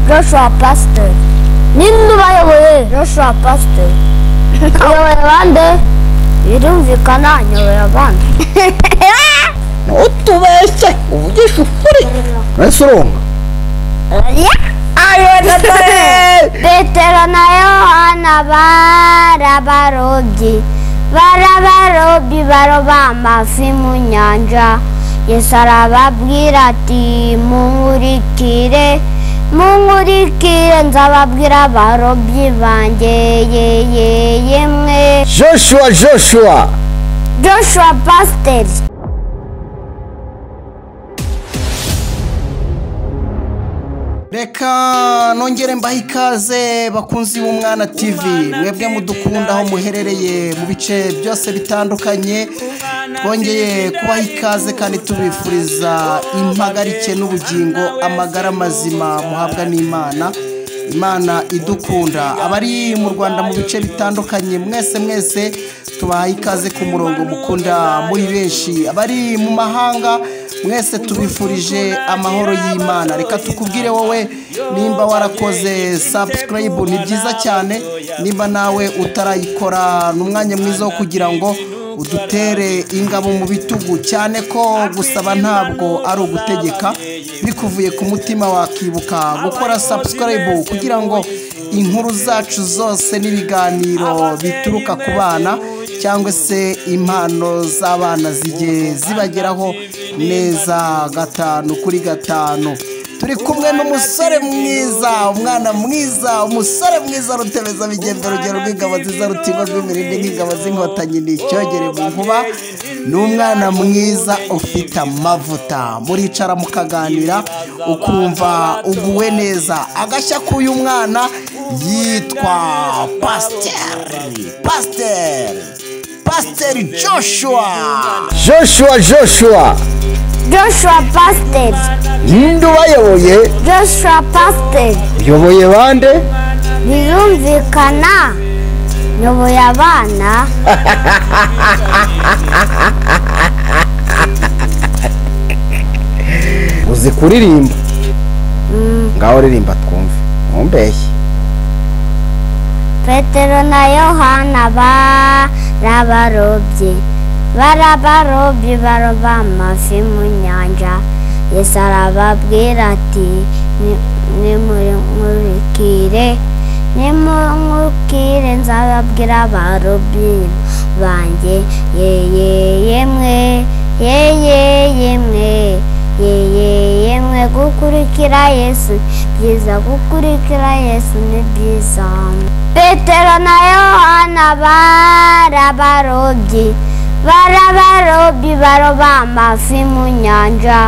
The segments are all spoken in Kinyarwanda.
Joshua Pastor. Ninde ubayoboye? Joshua Pastor. Uyoboye bande? Birumvikana nyoboye abandi. Utubeshye uvugisha ukuri. Ese uronga? Ayo natare. Petero na Yohana barabarobyi baroba amafi mu nyanja. Yesu arababwira ati munkurikire nzababwira abarobyi banjye yemwe. Joshua Pastor. Reka nongere mbaha ikaze bakunzi b'Umwana TV, mwebwe mudukunda aho muherereye mu bice byose bitandukanye. Twongeye kubaha ikaze kandi tubifuriza impagarike n'ubugingo, amagara mazima muhabwa n'Imana. Imana idukunda. Abari mu Rwanda mu bice bitandukanye mwese tubaha ikaze ku murongo mukunda muri benshi. Abari mu mahanga mwese tubifurije amahoro y'Imana. Reka tukubwire wowe nimba warakoze subscribe ni byiza cyane, nimba nawe utarayikora n'umwanya mwiza wo kugira ngo udutere ingabo mu bitugu, cyane ko gusaba ntabwo ari ugutegeka. Bikuvuye ku mutima wakibuka gukora subscribe kugira ngo inkuru zacu zose n'ibiganiro bituruka ku bana cyangwa se impano z'abana zijye zibageraho neza 5 kuri 5. Turi kumwe n'umusore mwiza, umwana mwiza, umusore mwiza rutebeza bigenda urugero rw'ingabo nziza rutingo rw'imirinde nk'ingabo z'inkotanyi n'icyogere mu nkuba. N'umwana mwiza ufite amavuta, muricara mukaganira ukumva uguwe neza. Agashya k'uyu mwana yitwa Pastor Joshua Pastor. Ninde ubayoboye? Joshua Pastor. Uyoboye bande? Birumvikana nyoboye abana. Uzi kuririmba? Ngaho ririmba twumve. Mumbeshye. Petero na Yohana barabarobyi baroba amafi mu nyanja. Yesu arababwira ati nimunkurikire nzababwira abarobyi banjye yemwe. Gukurikira Yesu ni byiza. Petero na Yohana barabarobyi baroba amafi mu nyanja.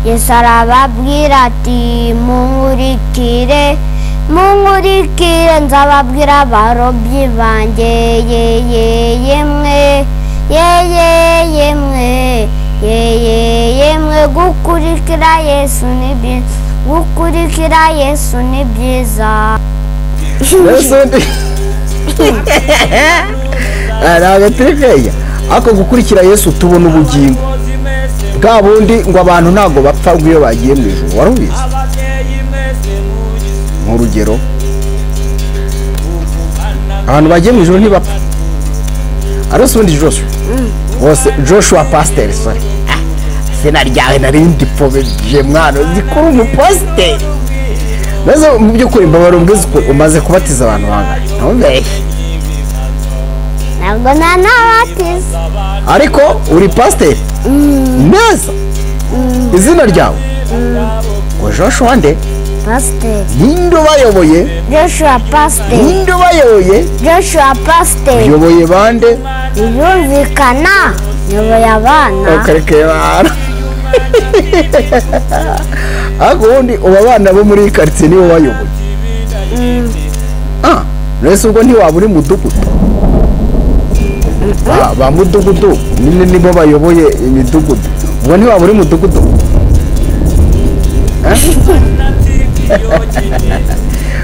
Yesu arababwira ati munkurikire nzababwira abarobyi banjye yemwe. Gukurikira Yesu ni byiza. Ako gukurikira Yesu tubona ubugingo bwa bundi ngo abantu ntago bapfa iyo bagiye mu ijuru. Warubizi? Mu rugero abantu bagiye mu ijuru ntibapfa. Arose ubundi Joshua Pastor, sorry. Sena ryawe narindi pobeje mwana zikuru mu pastor. Maze mu by'ukuri mbabara ubwiza umaze kubatiza abantu bangana. Ntumbeshye. Ntabwo nabatiza. Ariko uri pastor? Neza. Izina ryawe? Ngo Joshua nde? Pastor. Ninde ubayoboye? Joshua Pastor. Ninde ubayoboye? Joshua Pastor. Uyoboye bande? Birumvikana nyoboye abana. Ukarekeye bana. Ako ubundi abana bo muri quartier nibo bayoboye. Rese ubwo ntiwaba uri mudugudu? Ba mudugudu nibo bayoboye imidugudu. Ubwo ntiwaba uri mudugudu?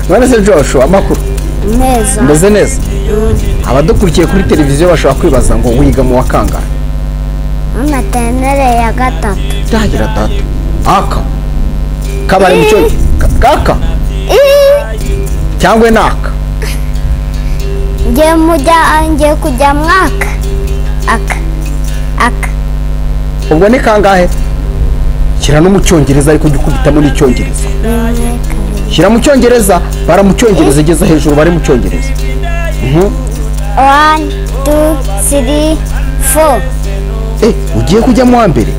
Mwana Joshua amakuru neza. Meze neza. Abadukurikiye kuri televiziyo bashobora kwibaza ngo wiga mu wakanga. Maternelle ya 3. Ndagira 3. Aka kabari mu cyo kaka cyangwa naka ngiye kujya mwaka aka ubwo ni kangahe shyira no mu cyongereza ariko gukubitamo n'icyongereza shyira mu cyongereza bara mu cyongereza igeza hejuru bari mu cyongereza 1 2 3 4 ugiye kujya mu wa mbere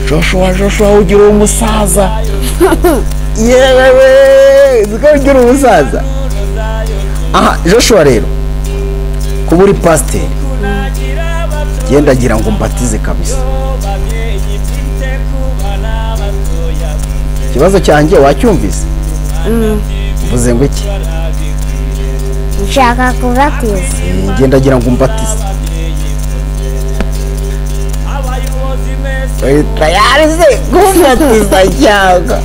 Joshua ugira umusaza yewe ugira umusaza aha Joshua rero kuba uri pasiteri genda gira ngo mbatize kabisa ikibazo cyanjye wacyumvise mvuze ngo iki nshaka kubatiza genda gira ngo mbatize tayari se kubatiza cyangwa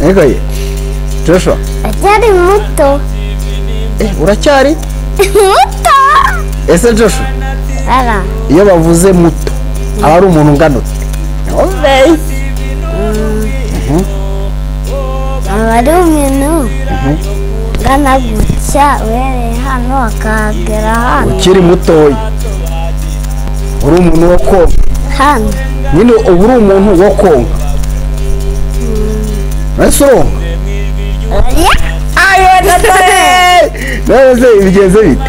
ego ye Joshua acyari muto uracyari muto ese Joshua iyo bavuze muto aba ari umuntu ungana ute aba ari umuntu ungana gutya uhereye hano akahagera hano ukiri mutoya uri umuntu wo konka hano nyine uba uri umuntu wo konka ese uronka none se bigenze bite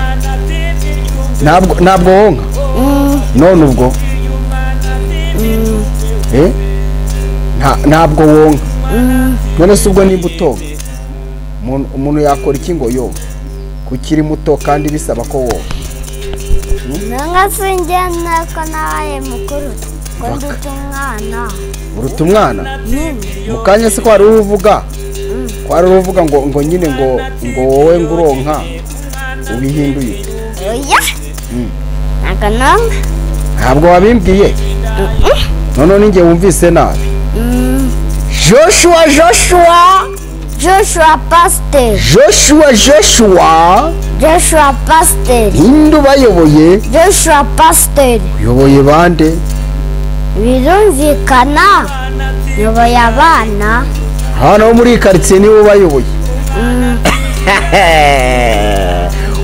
ntabwo wonka none ubwo ntabwo wonka none se ubwo nimba utonka umuntu yakora iki ngo yonka kukiri muto kandi bisaba ko wonka nanga sinjyana ko nabaye mukuru ko nduta umwana uruta umwana mu kanya se ko wari uvuga ngo nyine ngo wowe ngo uronka ubihinduye oya ntabwo wabimbwiye none ninjye wumvise nabi Joshua pasiteri Joshua pasiteri ninde ubayoboye Joshua pasiteri uyoboye bande birumvikana uyoboye abana bo muri iyi karitsiye nibo bayoboye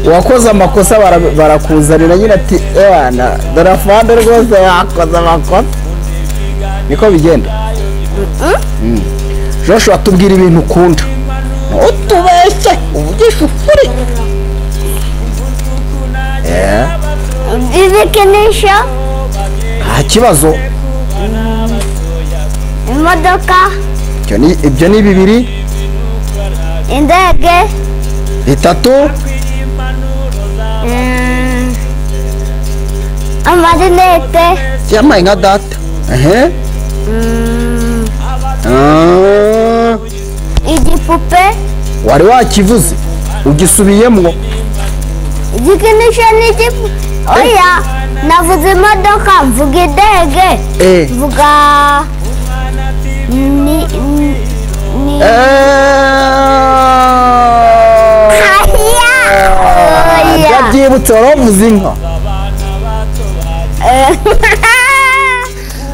uwakoze amakosa barakuzanira nyine ati dore afande rwose wakoze amakosa niko bigenda Joshua tubwira ibintu ukunda utubeshye uvugisha ukuri ibikinisho nta kibazo imodoka ibyo ni bibiri indege 3 amarinete yamaye nka data igipupe wari wakivuze ugisubiyemo igikinisho n'igipupe oya navuze imodoka mvuga indege mvuga ndabyibutse waravuze inka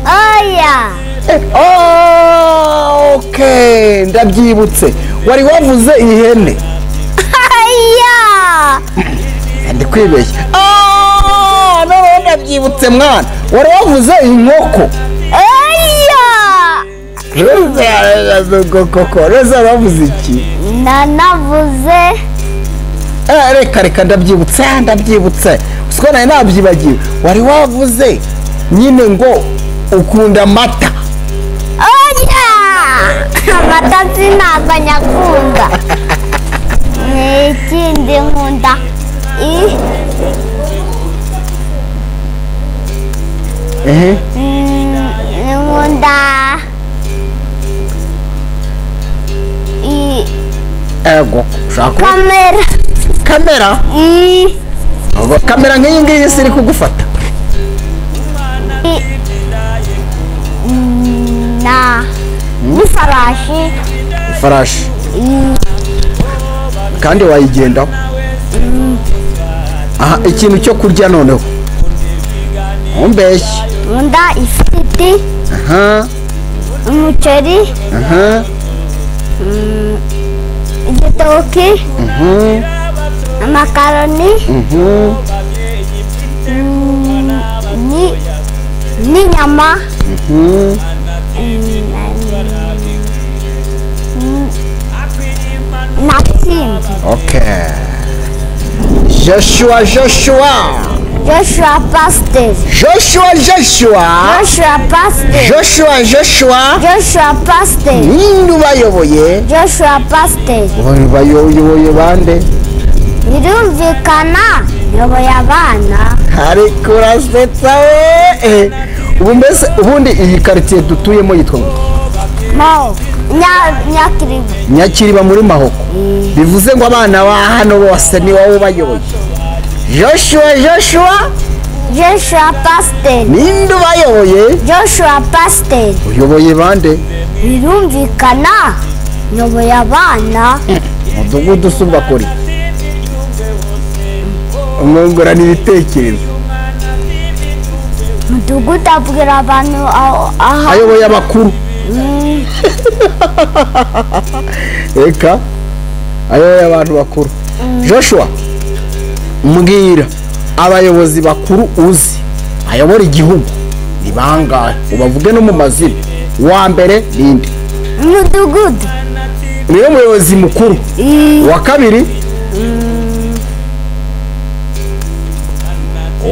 oya okay ndabyibutse wari wavuze ihene ndi kwibeshya none ndabyibutse mwana wari wavuze inkoko koko reza wavuze iki nanavuze reka ndabyibutse usiko nawe nabyibagiwe wari wavuze nyine ngo ukunda amata amata sinaza nyakunda ikindi nkunda nkunda ego ushaka kamera kamera nk'iyi ngiyi iri kugufata ifarashi kandi wayigendaho aha ikintu cyo kurya noneho umbeshye nkunda ifiriti umuceri, igitoki, amakaroni, n'inyama, na kindi. Okay. Joshua Pasteur. Joshua Pasteur. ninde ubayoboye? Joshua Pasteur. Bayoboye bande? Birumvikana yoboye abana. Ariko urasetsa we. Ubu mbese ubundi iyi quartier dutuyemo yitwa ngo Nyakiriba muri Mahoko. Bivuze ngo abana ba hano bose ni wowe ubayoboye. Joshua Pasteur. ninde ubayoboye? Joshua Pasteur. Uyoboye bande? Birumvikana yoboye abana. Mudugudu usumba kuri umwungurana ibitekerezo. Mudugudu abwira abantu ayoboye abakuru. Eka ayoboye abantu bakuru. Joshua, mbwira abayobozi bakuru uzi ayobora igihugu ni bangahe? Ubavuge no mu mazina. Wa mbere ninde? Mudugudu niwe muyobozi mukuru. Wa kabiri?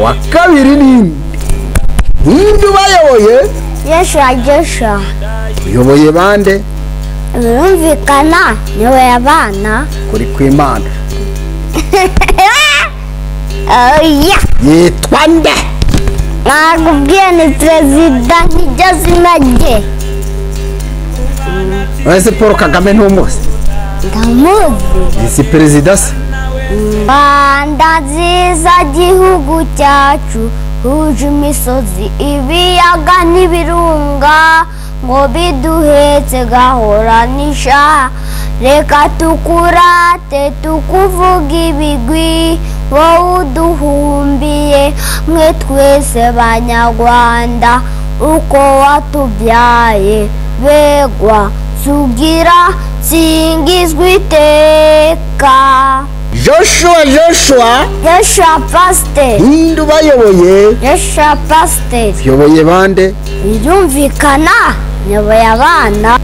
Wa kabiri ninde ubayoboye? Joshua. Uyoboye bande? Birumvikana yoboye abana. Kuri kw'Imana. Yitwa nde? Nakubwiye ni perezida nk'iryo zina rye. Ese Paul Kagame ntumuzi? Ndamuzi. Si perezida se? Rwanda nziza gihugu cyacu, huje imisozi ibiyaga n'ibirunga, ngo biduhetse gahoranisha. Reka tukurate tukuvuga ibigwi, wowe uduhumbiye mwe twese banyarwanda. Uko watubyaye begwa sugira singizwa iteka. Joshua Pasteur. ninde ubayoboye? Joshua Pasteur. Uyoboye bande? Birumvikana yoboye abana.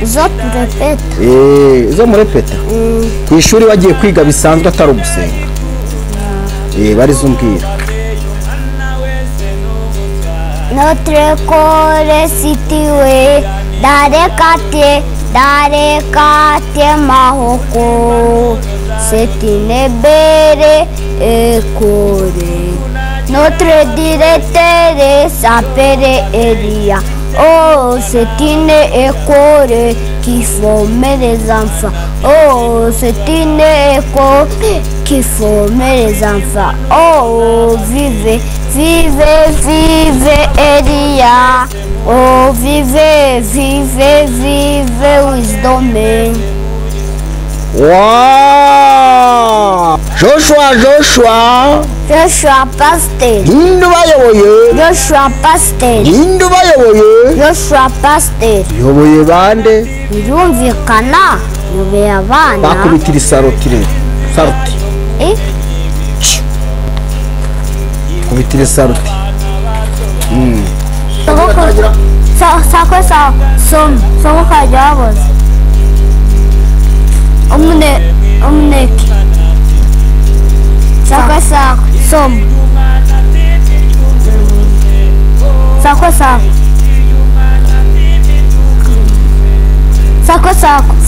Zo turepeta. Zo murepeta? Ku ishuri bagiye kwiga bisanzwe atari ugusenga? Barizo mbwira. Notre école située dans les quartiers Mahoko. C'est une belle école. Notre directeur s'appelle Elia. Oh, c'est une école qui forme les enfants. Oh, c'est une école qui forme les enfants. Oh, vive Elia. Oh, vive wisdom. Wow! Joshua Pasteur. ninde ubayoboye? Joshua Pasteur. ninde ubayoboye? Joshua Pasteur. Uyoboye bande? Birumvikana yoboye abana. Bakubitira isaroti. Kubitira isaroti. Sakwe sa somo kajya waboze. Umuneke. Sakwe somo. Sakwe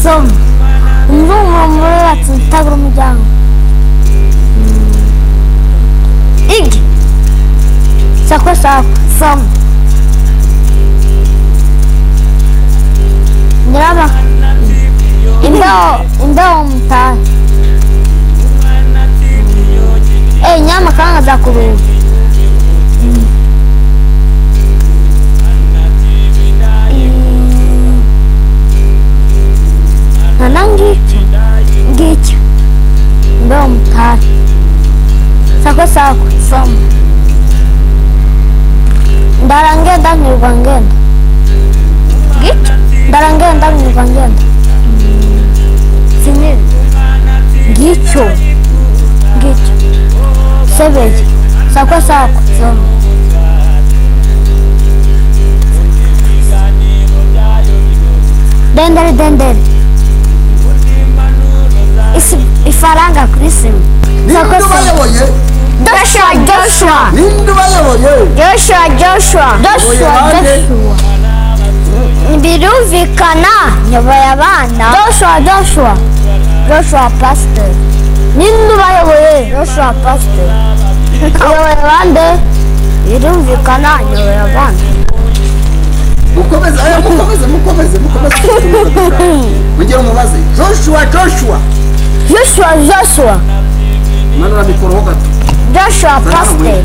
somo. Umva muri atutagura umuryango. Igi. Sakwe somo. Nyama. Imbeho mutari. Nyama kanga za kuruhu. Ngiki. Imbeho mutari. Sakwe somo. Ndarangenda ngirwa ngenda. kuva ngenda sinini ngicyo sebeye sakwa soma dendere ifaranga kuri simu ninde bayoboye Joshua ninde bayoboye Joshua birumvikana nyoboye abana Joshua pastor ninde bayoboye Joshua pastor nyoboye abande birumvikana nyoboye abana mukomeze mugire umubaze Joshua manura mikoro ho gato Joshua pastor